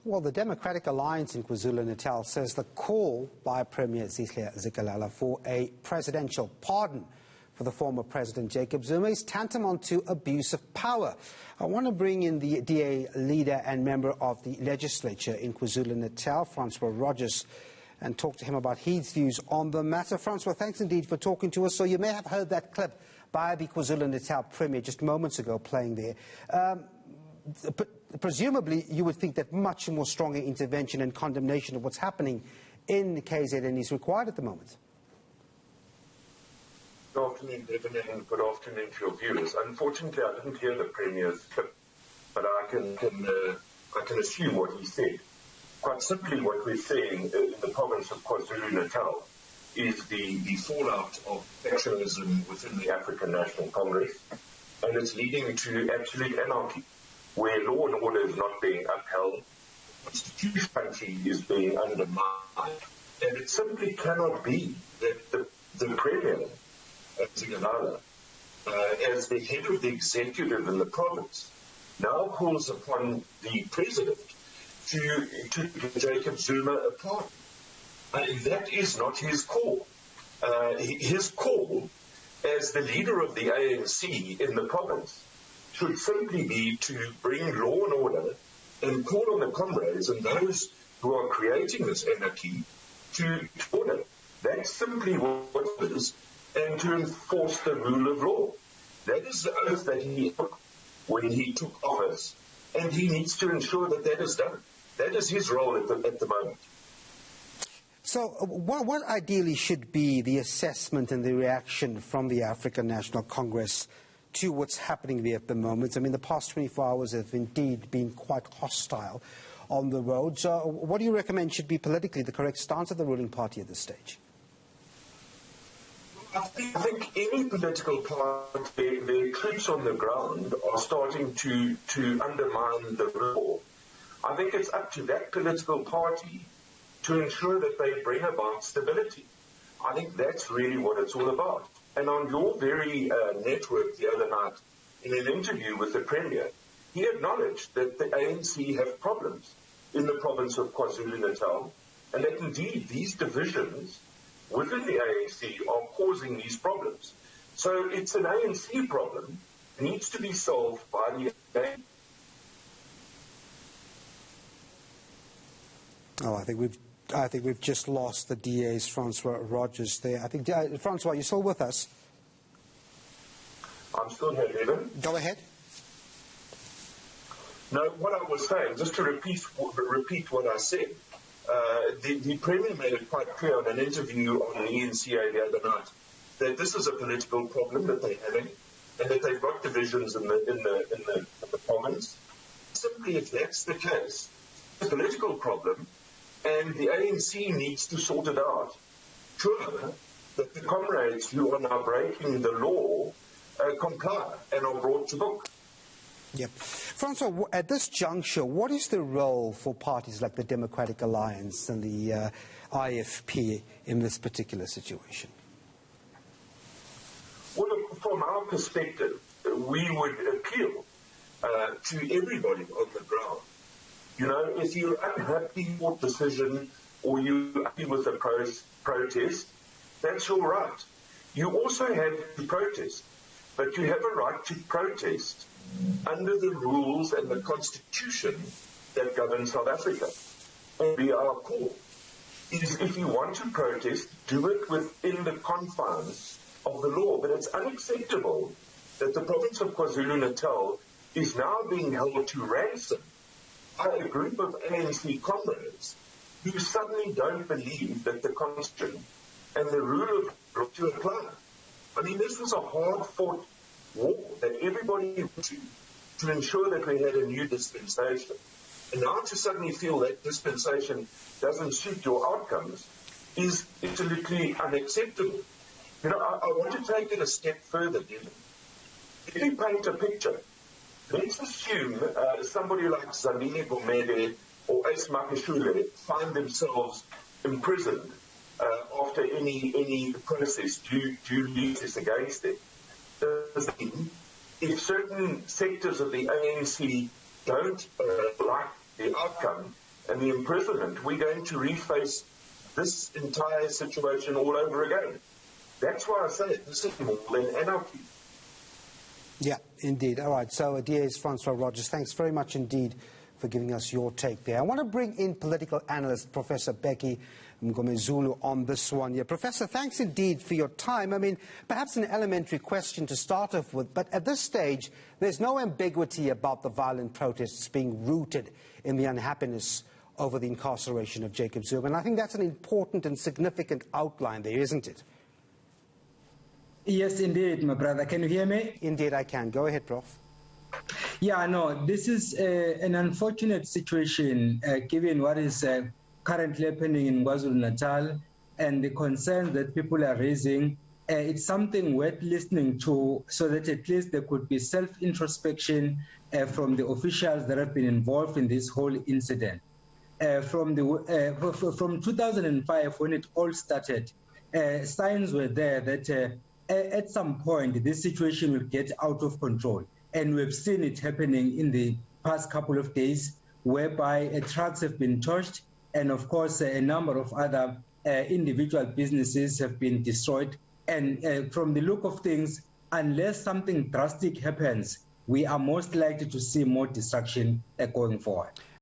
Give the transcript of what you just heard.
Well, the Democratic Alliance in Kwa-Zulu Natal says the call by Premier Sihle Zikalala for a presidential pardon for the former President Jacob Zuma is tantamount to abuse of power. I want to bring in the DA leader and member of the legislature in Kwa-Zulu Natal, Francois Rodgers, and talk to him about his views on the matter. Francois, thanks indeed for talking to us. So you may have heard that clip by the Kwa-Zulu Natal Premier just moments ago playing there. Presumably, you would think that much more stronger intervention and condemnation of what's happening in KZN is required at the moment. Good afternoon, Devin, and good afternoon to your viewers. Unfortunately, I didn't hear the Premier's clip, but I can assume what he said. Quite simply, what we're saying in the province of Kwa-Zulu Natal is the fallout of factionalism within the African National Congress, and it's leading to absolute anarchy, where law and order is not being upheld, the constitution is being undermined, and it simply cannot be that the Premier, Zikalala, as the head of the executive in the province, now calls upon the President to give Jacob Zuma a pardon. That is not his call. His call as the leader of the ANC in the province should simply be to bring law and order and call on the comrades and those who are creating this anarchy to order. That's simply what it is, and to enforce the rule of law. That is the oath that he took when he took office, and he needs to ensure that that is done. That is his role at the moment. So what ideally should be the assessment and the reaction from the African National Congress to what's happening there at the moment? I mean, the past 24 hours have indeed been quite hostile on the road. So what do you recommend should be politically the correct stance of the ruling party at this stage? I think any political party, their troops on the ground are starting to undermine the law. I think it's up to that political party to ensure that they bring about stability. I think that's really what it's all about. And on your very network the other night, in an interview with the Premier, he acknowledged that the ANC have problems in the province of KwaZulu-Natal, and that indeed these divisions within the ANC are causing these problems. So it's an ANC problem, it needs to be solved by the ANC. Oh, I think we've just lost the DA's Francois Rodgers there. I think Francois, you still with us? I'm still here, David. Go ahead. No, what I was saying, just to repeat what I said, the Premier made it quite clear in an interview on the eNCA the other night that this is a political problem that they're having, and that they've got divisions in the province. Simply, if that's the case, it's a political problem, and the ANC needs to sort it out. Sure, that the comrades who are now breaking the law comply and are brought to book. Yep. Francois, at this juncture, what is the role for parties like the Democratic Alliance and the IFP in this particular situation? Well, look, from our perspective, we would appeal to everybody on the ground. You know, if you're unhappy with the decision or you're happy with the protest, that's your right. You also have to protest, but you have a right to protest under the rules and the constitution that governs South Africa. And our call is, if you want to protest, do it within the confines of the law. But it's unacceptable that the province of KwaZulu-Natal is now being held to ransom by a group of ANC comrades who suddenly don't believe that the Constitution and the rule of law to apply. I mean, this was a hard-fought war that everybody went to ensure that we had a new dispensation. And now to suddenly feel that dispensation doesn't suit your outcomes is absolutely unacceptable. You know, I want to take it a step further, Dylan. If you paint a picture, let's assume somebody like Zanile Gomede or Ace Makashule find themselves imprisoned after any process due process against them. If certain sectors of the ANC don't like the outcome, and the imprisonment, we're going to reface this entire situation all over again. That's why I say this is more than anarchy. Yeah, indeed. All right, so DA's Francois Rodgers, thanks very much indeed for giving us your take there. I want to bring in political analyst Professor Bheki Mngomezulu on this one. Yeah, Professor, thanks indeed for your time. I mean, perhaps an elementary question to start off with, but at this stage, there's no ambiguity about the violent protests being rooted in the unhappiness over the incarceration of Jacob Zuma. And I think that's an important and significant outline there, isn't it? Yes, indeed, my brother. Can you hear me? Indeed, I can. Go ahead, Prof. Yeah, no, this is an unfortunate situation given what is currently happening in Kwa-Zulu Natal and the concerns that people are raising. It's something worth listening to so that at least there could be self-introspection from the officials that have been involved in this whole incident. From 2005, when it all started, signs were there that at some point this situation will get out of control. And we've seen it happening in the past couple of days, whereby trucks have been torched, and of course a number of other individual businesses have been destroyed. And from the look of things, unless something drastic happens, we are most likely to see more destruction going forward.